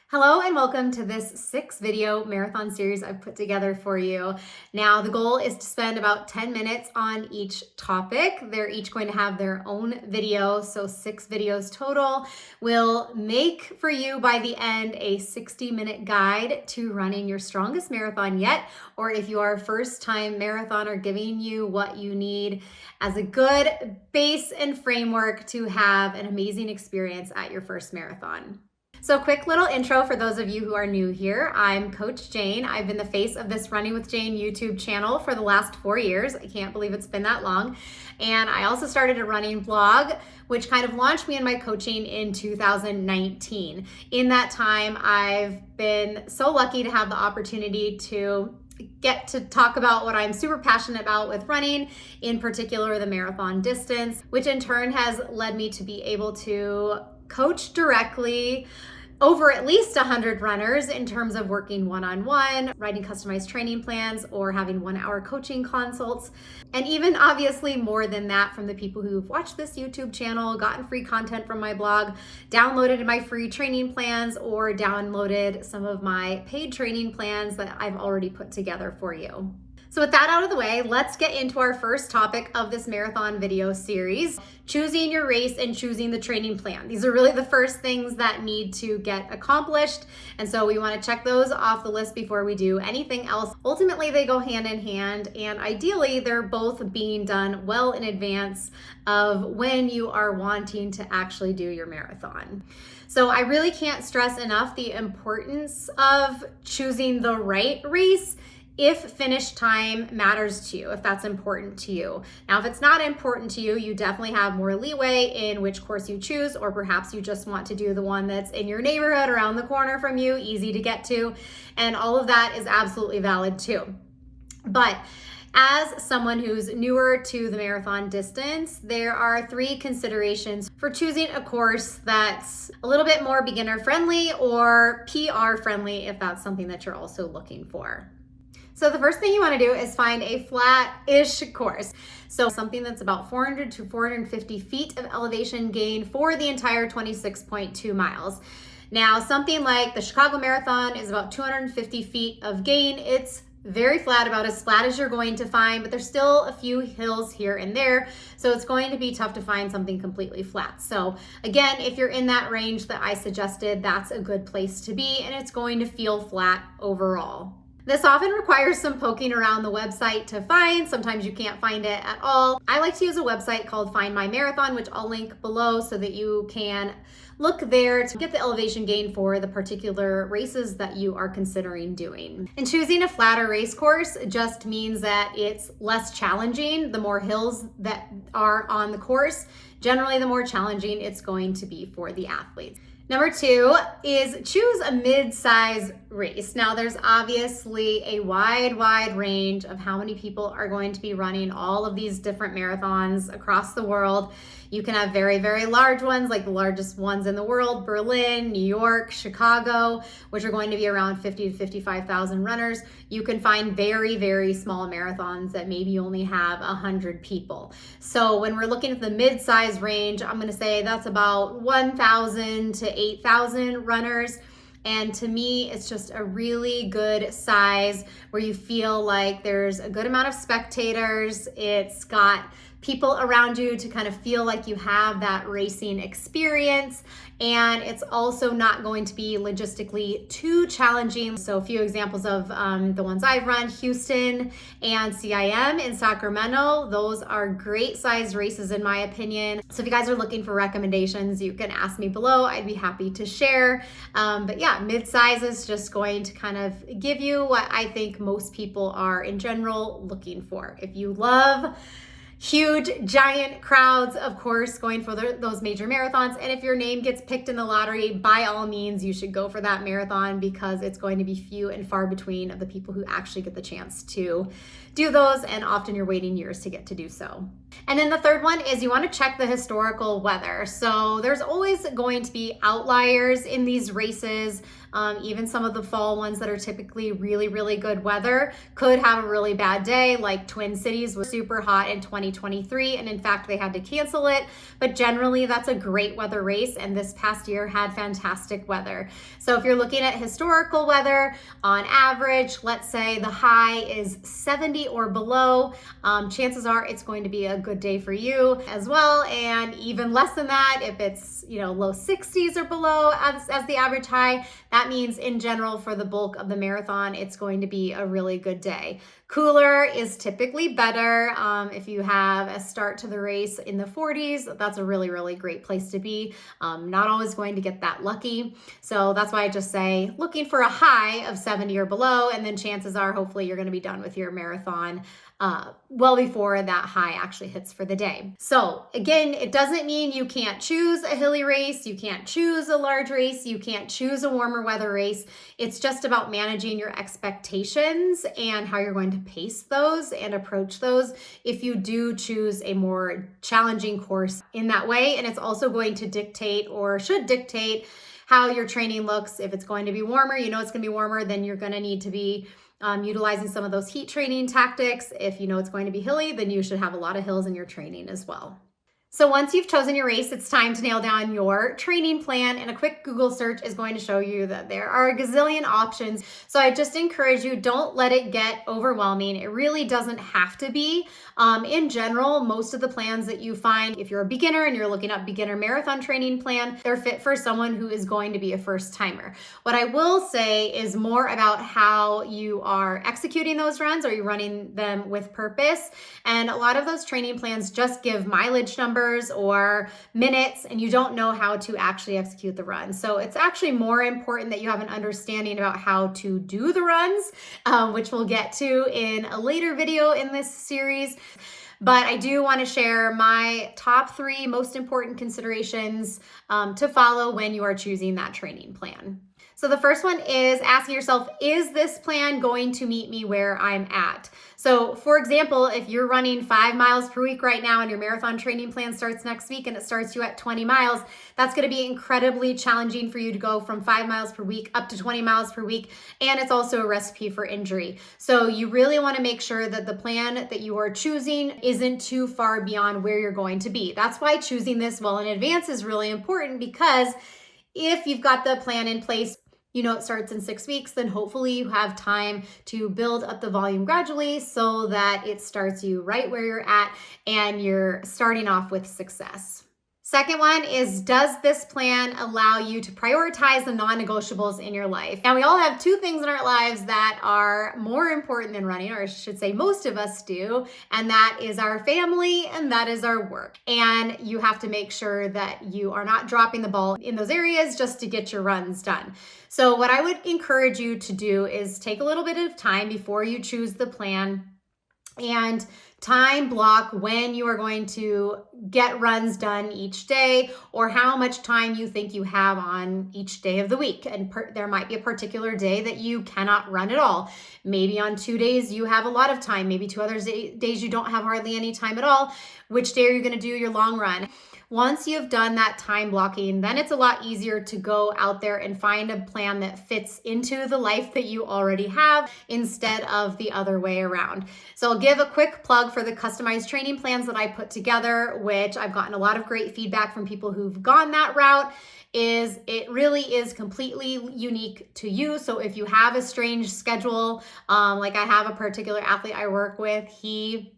Hello and welcome to this 6-video marathon series I've put together for you. Now, the goal is to spend about 10 minutes on each topic. They're each going to have their own video, so 6 videos total. Will make for you by the end a 60-minute guide to running your strongest marathon yet, or if you are a first-time marathoner, giving you what you need as a good base and framework to have an amazing experience at your first marathon. So quick little intro for those of you who are new here. I'm Coach Jane. I've been the face of this Running with Jane YouTube channel for the last 4 years. I can't believe it's been that long. And I also started a running blog, which kind of launched me in my coaching in 2019. In that time, I've been so lucky to have the opportunity to get to talk about what I'm super passionate about with running, in particular the marathon distance, which in turn has led me to be able to coach directly over at least 100 runners in terms of working one-on-one, writing customized training plans, or having 1-hour coaching consults. And even obviously more than that from the people who've watched this YouTube channel, gotten free content from my blog, downloaded my free training plans, or downloaded some of my paid training plans that I've already put together for you. So with that out of the way, let's get into our first topic of this marathon video series, choosing your race and choosing the training plan. These are really the first things that need to get accomplished. And so we want to check those off the list before we do anything else. Ultimately, they go hand in hand, and ideally they're both being done well in advance of when you are wanting to actually do your marathon. So I really can't stress enough the importance of choosing the right race if finish time matters to you, if that's important to you. Now, if it's not important to you, you definitely have more leeway in which course you choose, or perhaps you just want to do the one that's in your neighborhood, around the corner from you, easy to get to, and all of that is absolutely valid too. But as someone who's newer to the marathon distance, there are 3 considerations for choosing a course that's a little bit more beginner friendly or PR friendly, if that's something that you're also looking for. So the first thing you want to do is find a flat-ish course. So something that's about 400 to 450 feet of elevation gain for the entire 26.2 miles. Now, something like the Chicago Marathon is about 250 feet of gain. It's very flat, about as flat as you're going to find, but there's still a few hills here and there. So it's going to be tough to find something completely flat. So again, if you're in that range that I suggested, that's a good place to be, and it's going to feel flat overall. This often requires some poking around the website to find. Sometimes you can't find it at all. I like to use a website called Find My Marathon, which I'll link below so that you can look there to get the elevation gain for the particular races that you are considering doing. And choosing a flatter race course just means that it's less challenging. The more hills that are on the course, generally the more challenging it's going to be for the athletes. Number 2 is choose a mid-size race. Now, there's obviously a wide range of how many people are going to be running all of these different marathons across the world. You can have very large ones, like the largest ones in the world, Berlin, New York, Chicago, which are going to be around 50 to 55,000 runners. You can find very small marathons that maybe only have 100 people. So when we're looking at the mid-size range, I'm going to say that's about 1,000 to 8,000 runners. And to me, it's just a really good size where you feel like there's a good amount of spectators. It's got people around you to kind of feel like you have that racing experience. And it's also not going to be logistically too challenging. So a few examples of the ones I've run: Houston and CIM in Sacramento. Those are great size races in my opinion. So if you guys are looking for recommendations, you can ask me below. I'd be happy to share. But yeah, mid-size is just going to kind of give you what I think most people are in general looking for. If you love huge, giant crowds, of course, going for those major marathons. And if your name gets picked in the lottery, by all means, you should go for that marathon, because it's going to be few and far between of the people who actually get the chance to do those, and often you're waiting years to get to do so. And then the third one is you want to check the historical weather. So there's always going to be outliers in these races. Even some of the fall ones that are typically really good weather could have a really bad day, like Twin Cities was super hot in 20 2023. And in fact, they had to cancel it. But generally, that's a great weather race. And this past year had fantastic weather. So if you're looking at historical weather, on average, let's say the high is 70 or below, chances are it's going to be a good day for you as well. And even less than that, if it's, low 60s or below as the average high, that means in general for the bulk of the marathon, it's going to be a really good day. Cooler is typically better. If you have a start to the race in the 40s, that's a really, really great place to be. Not always going to get that lucky. So that's why I just say looking for a high of 70 or below, and then chances are hopefully you're going to be done with your marathon well before that high actually hits for the day. So again, it doesn't mean you can't choose a hilly race, you can't choose a large race, you can't choose a warmer weather race. It's just about managing your expectations and how you're going to pace those and approach those if you do choose a more challenging course in that way. And it's also going to dictate, or should dictate, how your training looks. If it's going to be warmer, it's going to be warmer, then you're going to need to be utilizing some of those heat training tactics. If it's going to be hilly, then you should have a lot of hills in your training as well. So once you've chosen your race, it's time to nail down your training plan, and a quick Google search is going to show you that there are a gazillion options. So I just encourage you, don't let it get overwhelming. It really doesn't have to be. In general, most of the plans that you find, if you're a beginner and you're looking up beginner marathon training plan, they're fit for someone who is going to be a first timer. What I will say is more about how you are executing those runs. Are you running them with purpose? And a lot of those training plans just give mileage numbers or minutes, and you don't know how to actually execute the run. So it's actually more important that you have an understanding about how to do the runs, which we'll get to in a later video in this series. But I do want to share my top 3 most important considerations to follow when you are choosing that training plan. So the first one is asking yourself, is this plan going to meet me where I'm at? So for example, if you're running 5 miles per week right now and your marathon training plan starts next week and it starts you at 20 miles, that's going to be incredibly challenging for you to go from 5 miles per week up to 20 miles per week. And it's also a recipe for injury. So you really want to make sure that the plan that you are choosing isn't too far beyond where you're going to be. That's why choosing this well in advance is really important, because if you've got the plan in place, it starts in 6 weeks, then hopefully you have time to build up the volume gradually so that it starts you right where you're at and you're starting off with success. Second one is, does this plan allow you to prioritize the non-negotiables in your life? Now, we all have 2 things in our lives that are more important than running, or I should say most of us do, and that is our family and that is our work. And you have to make sure that you are not dropping the ball in those areas just to get your runs done. So what I would encourage you to do is take a little bit of time before you choose the plan and time block when you are going to get runs done each day, or how much time you think you have on each day of the week. And there might be a particular day that you cannot run at all. Maybe on 2 days you have a lot of time. Maybe 2 other days you don't have hardly any time at all. Which day are you going to do your long run? Once you've done that time blocking, then it's a lot easier to go out there and find a plan that fits into the life that you already have instead of the other way around. So I'll give a quick plug for the customized training plans that I put together, which I've gotten a lot of great feedback from people who've gone that route. It really is completely unique to you. So if you have a strange schedule, like I have a particular athlete I work with, he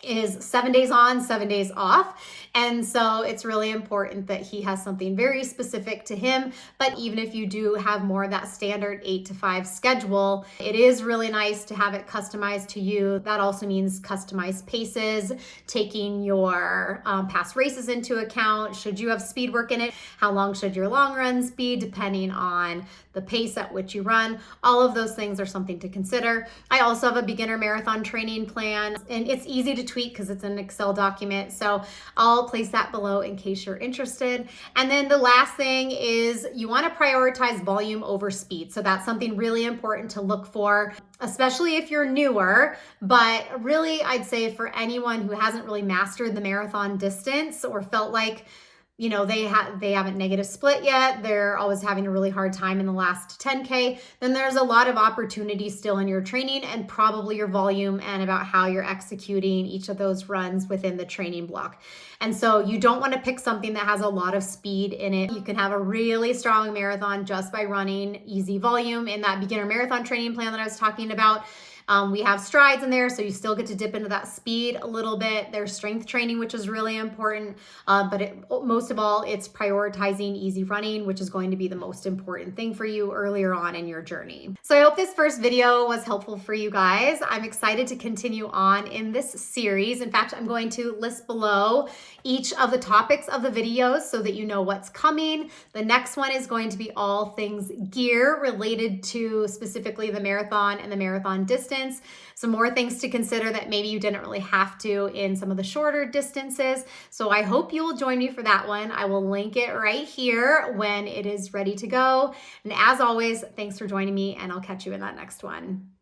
is 7 days on, 7 days off. And so it's really important that he has something very specific to him. But even if you do have more of that standard 8 to 5 schedule, it is really nice to have it customized to you. That also means customized paces, taking your past races into account. Should you have speed work in it? How long should your long runs be, depending on the pace at which you run? All of those things are something to consider. I also have a beginner marathon training plan, and it's easy to tweak because it's an Excel document. So I'll place that below in case you're interested. And then the last thing is you want to prioritize volume over speed. So that's something really important to look for, especially if you're newer. But really, I'd say for anyone who hasn't really mastered the marathon distance or felt like they haven't negative split yet. They're always having a really hard time in the last 10K. Then there's a lot of opportunity still in your training and probably your volume and about how you're executing each of those runs within the training block. And so you don't want to pick something that has a lot of speed in it. You can have a really strong marathon just by running easy volume in that beginner marathon training plan that I was talking about. We have strides in there, so you still get to dip into that speed a little bit. There's strength training, which is really important, but most of all, it's prioritizing easy running, which is going to be the most important thing for you earlier on in your journey. So I hope this first video was helpful for you guys. I'm excited to continue on in this series. In fact, I'm going to list below each of the topics of the videos so that you know what's coming. The next one is going to be all things gear related to specifically the marathon and the marathon distance. Some more things to consider that maybe you didn't really have to in some of the shorter distances. So I hope you will join me for that one. I will link it right here when it is ready to go. And as always, thanks for joining me, and I'll catch you in that next one.